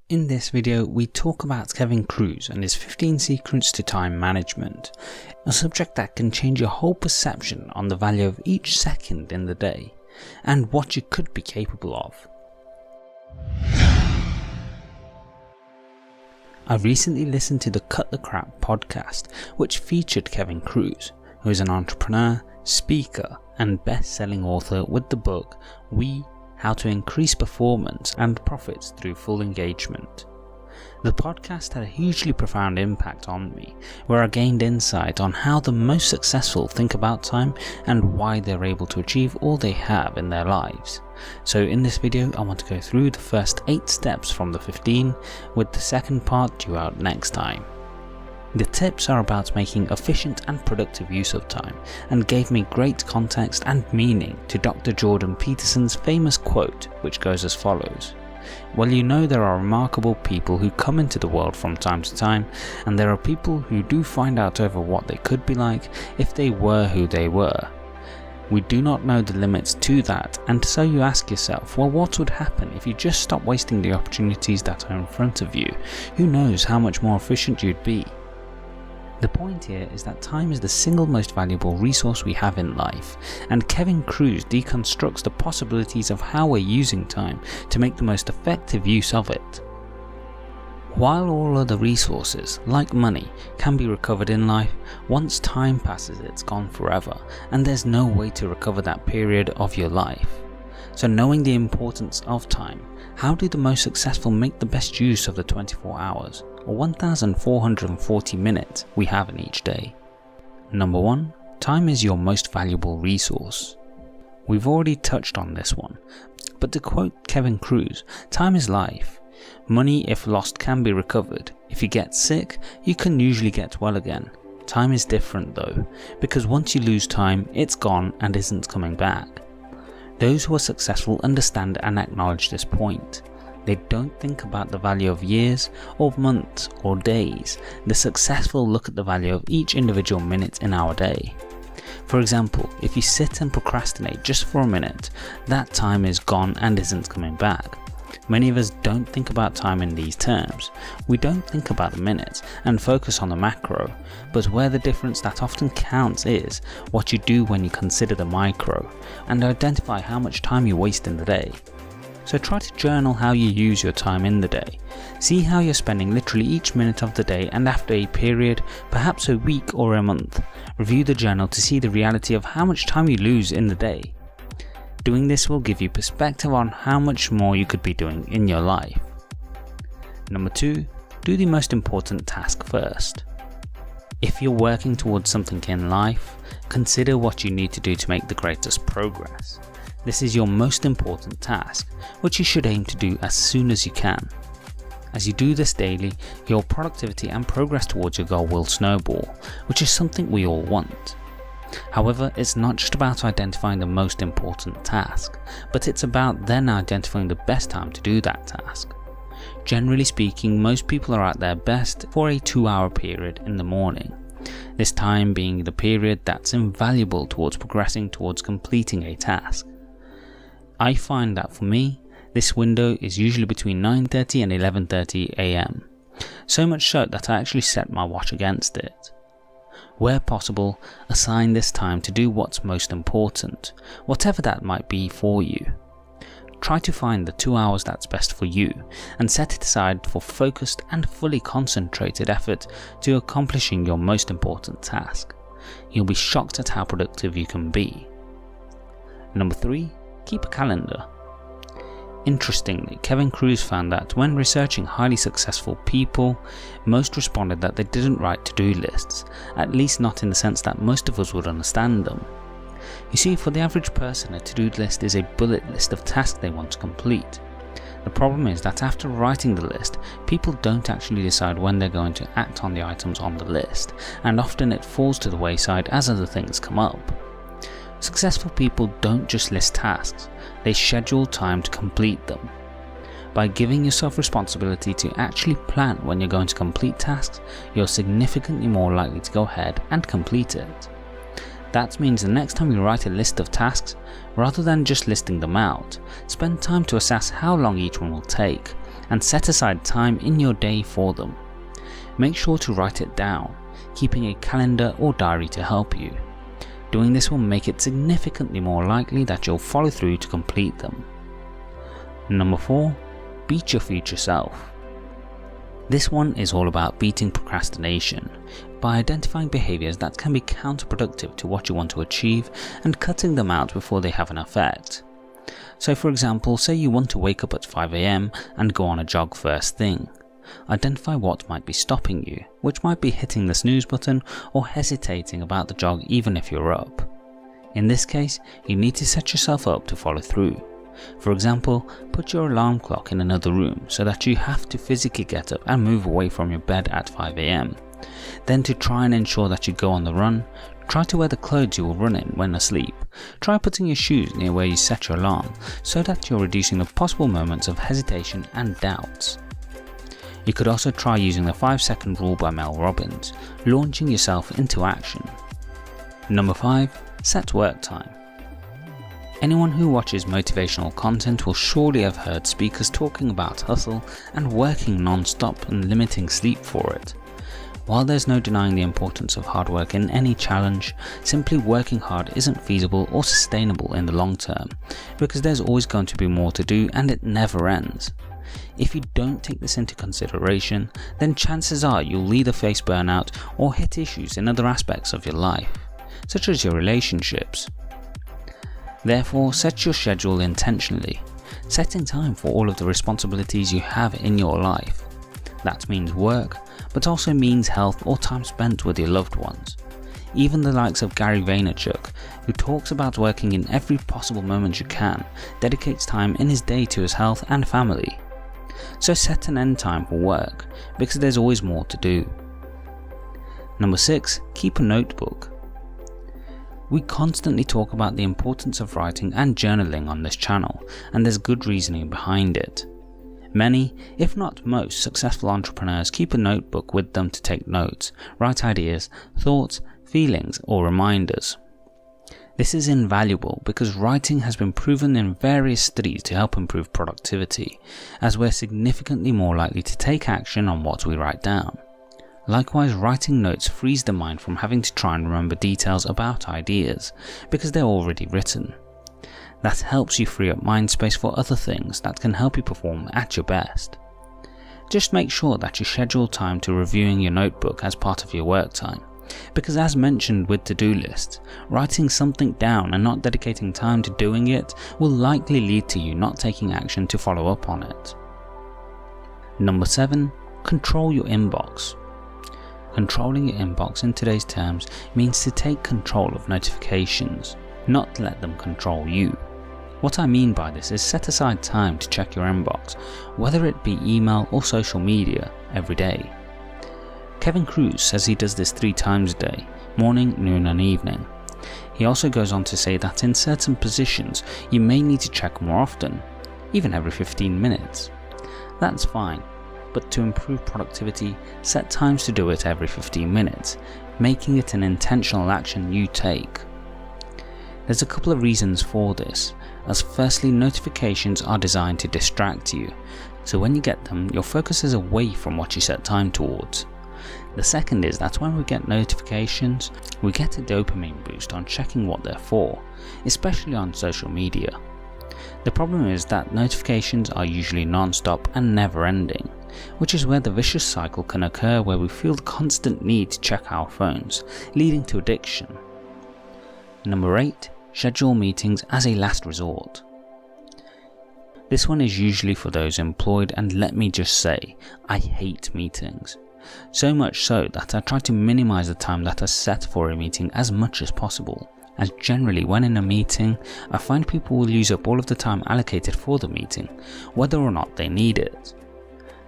In this video, we talk about Kevin Kruse and his 15 secrets to time management, a subject that can change your whole perception on the value of each second in the day, and what you could be capable of. I recently listened to the Cut the Crap podcast, which featured Kevin Kruse, who is an entrepreneur, speaker, and best-selling author with the book How to Increase Performance and Profits Through Full Engagement. The podcast had a hugely profound impact on me, where I gained insight on how the most successful think about time and why they're able to achieve all they have in their lives. So in this video, I want to go through the first 8 steps from the 15, with the second part due out next time. The tips are about making efficient and productive use of time, and gave me great context and meaning to Dr. Jordan Peterson's famous quote, which goes as follows: "Well, you know there are remarkable people who come into the world from time to time, and there are people who do find out over what they could be like if they were who they were. We do not know the limits to that, and so you ask yourself, well, what would happen if you just stop wasting the opportunities that are in front of you? Who knows how much more efficient you'd be?" The point here is that time is the single most valuable resource we have in life, and Kevin Kruse deconstructs the possibilities of how we're using time to make the most effective use of it. While all other resources, like money, can be recovered in life, once time passes it's gone forever, and there's no way to recover that period of your life. So knowing the importance of time, how do the most successful make the best use of the 24 hours? Or 1,440 minutes we have in each day? Number 1. Time is your most valuable resource. We've already touched on this one, but to quote Kevin Kruse, time is life. Money, if lost, can be recovered. If you get sick, you can usually get well again. Time is different though, because once you lose time, it's gone and isn't coming back. Those who are successful understand and acknowledge this point. They don't think about the value of years, or months, or days. The successful look at the value of each individual minute in our day. For example, if you sit and procrastinate just for a minute, that time is gone and isn't coming back. Many of us don't think about time in these terms. We don't think about the minutes and focus on the macro, but where the difference that often counts is what you do when you consider the micro, and identify how much time you waste in the day. So try to journal how you use your time in the day. See how you're spending literally each minute of the day, and after a period, perhaps a week or a month, review the journal to see the reality of how much time you lose in the day. Doing this will give you perspective on how much more you could be doing in your life. Number 2. Do the most important task first. If you're working towards something in life, consider what you need to do to make the greatest progress. This is your most important task, which you should aim to do as soon as you can. As you do this daily, your productivity and progress towards your goal will snowball, which is something we all want. However, it's not just about identifying the most important task, but it's about then identifying the best time to do that task. Generally speaking, most people are at their best for a 2-hour period in the morning. This time being the period that's invaluable towards progressing towards completing a task. I find that for me, this window is usually between 9:30 and 11:30 AM. So much so that I actually set my watch against it. Where possible, assign this time to do what's most important, whatever that might be for you. Try to find the 2 hours that's best for you, and set it aside for focused and fully concentrated effort to accomplishing your most important task. You'll be shocked at how productive you can be. Number 3. Keep a calendar. Interestingly, Kevin Kruse found that when researching highly successful people, most responded that they didn't write to-do lists, at least not in the sense that most of us would understand them. You see, for the average person, a to-do list is a bullet list of tasks they want to complete. The problem is that after writing the list, people don't actually decide when they're going to act on the items on the list, and often it falls to the wayside as other things come up. Successful people don't just list tasks, they schedule time to complete them. By giving yourself responsibility to actually plan when you're going to complete tasks, you're significantly more likely to go ahead and complete it. That means the next time you write a list of tasks, rather than just listing them out, spend time to assess how long each one will take, and set aside time in your day for them. Make sure to write it down, keeping a calendar or diary to help you. Doing this will make it significantly more likely that you'll follow through to complete them. Number 4. Beat your future self. This one is all about beating procrastination by identifying behaviours that can be counterproductive to what you want to achieve and cutting them out before they have an effect. So for example, say you want to wake up at 5 AM and go on a jog first thing. Identify what might be stopping you, which might be hitting the snooze button or hesitating about the jog even if you're up. In this case, you need to set yourself up to follow through. For example, put your alarm clock in another room so that you have to physically get up and move away from your bed at 5 AM. Then to try and ensure that you go on the run, try to wear the clothes you will run in when asleep. Try putting your shoes near where you set your alarm so that you're reducing the possible moments of hesitation and doubts. You could also try using the 5-second rule by Mel Robbins, launching yourself into action. Number 5. Set work time. Anyone who watches motivational content will surely have heard speakers talking about hustle and working non-stop and limiting sleep for it. While there's no denying the importance of hard work in any challenge, simply working hard isn't feasible or sustainable in the long term, because there's always going to be more to do and it never ends. If you don't take this into consideration, then chances are you'll either face burnout or hit issues in other aspects of your life, such as your relationships. Therefore, set your schedule intentionally, setting time for all of the responsibilities you have in your life. That means work, but also means health or time spent with your loved ones. Even the likes of Gary Vaynerchuk, who talks about working in every possible moment you can, dedicates time in his day to his health and family. So set an end time for work, because there's always more to do. Number 6. Keep a notebook. We constantly talk about the importance of writing and journaling on this channel, and there's good reasoning behind it. Many, if not most, successful entrepreneurs keep a notebook with them to take notes, write ideas, thoughts, feelings, or reminders. This is invaluable because writing has been proven in various studies to help improve productivity, as we're significantly more likely to take action on what we write down. Likewise, writing notes frees the mind from having to try and remember details about ideas, because they're already written. That helps you free up mind space for other things that can help you perform at your best. Just make sure that you schedule time to reviewing your notebook as part of your work time, because as mentioned with to-do lists, writing something down and not dedicating time to doing it will likely lead to you not taking action to follow up on it. Number 7. Control your inbox. Controlling your inbox in today's terms means to take control of notifications, not let them control you. What I mean by this is set aside time to check your inbox, whether it be email or social media, every day. Kevin Kruse says he does this 3 times a day, morning, noon and evening. He also goes on to say that in certain positions you may need to check more often, even every 15 minutes. That's fine, but to improve productivity, set times to do it every 15 minutes, making it an intentional action you take. There's a couple of reasons for this, as firstly, notifications are designed to distract you, so when you get them, your focus is away from what you set time towards. The second is that when we get notifications, we get a dopamine boost on checking what they're for, especially on social media. The problem is that notifications are usually non-stop and never-ending, which is where the vicious cycle can occur, where we feel the constant need to check our phones, leading to addiction. Number 8. Schedule meetings as a last resort. This one is usually for those employed, and let me just say, I hate meetings. So much so that I try to minimize the time that is set for a meeting as much as possible, as generally when in a meeting, I find people will use up all of the time allocated for the meeting, whether or not they need it.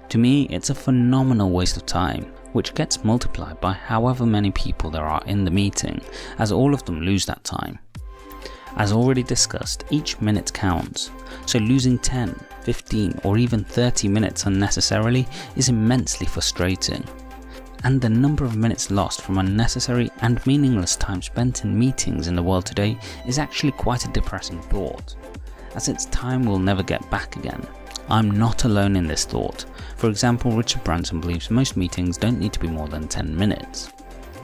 To me, it's a phenomenal waste of time, which gets multiplied by however many people there are in the meeting, as all of them lose that time. As already discussed, each minute counts, so losing 10, 15 or even 30 minutes unnecessarily is immensely frustrating. And the number of minutes lost from unnecessary and meaningless time spent in meetings in the world today is actually quite a depressing thought, as it's time we'll never get back again, I'm not alone in this thought. For example, Richard Branson believes most meetings don't need to be more than 10 minutes.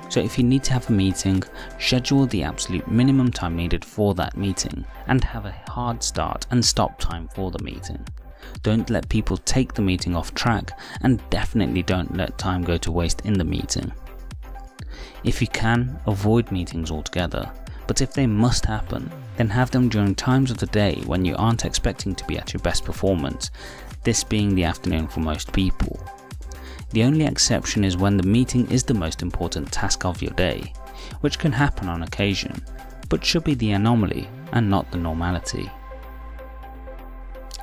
So if you need to have a meeting, schedule the absolute minimum time needed for that meeting and have a hard start and stop time for the meeting. Don't let people take the meeting off track, and definitely don't let time go to waste in the meeting. If you can, avoid meetings altogether, but if they must happen, then have them during times of the day when you aren't expecting to be at your best performance, this being the afternoon for most people. The only exception is when the meeting is the most important task of your day, which can happen on occasion, but should be the anomaly and not the normality.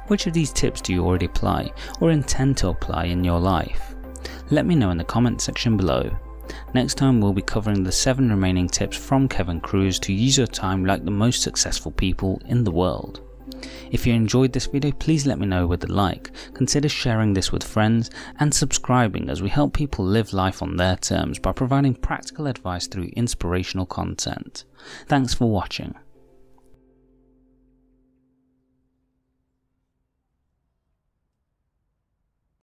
Which of these tips do you already apply or intend to apply in your life? Let me know in the comment section below. Next time we'll be covering the 7 remaining tips from Kevin Kruse to use your time like the most successful people in the world. If you enjoyed this video, please let me know with a like, consider sharing this with friends and subscribing as we help people live life on their terms by providing practical advice through inspirational content. Thanks for watching.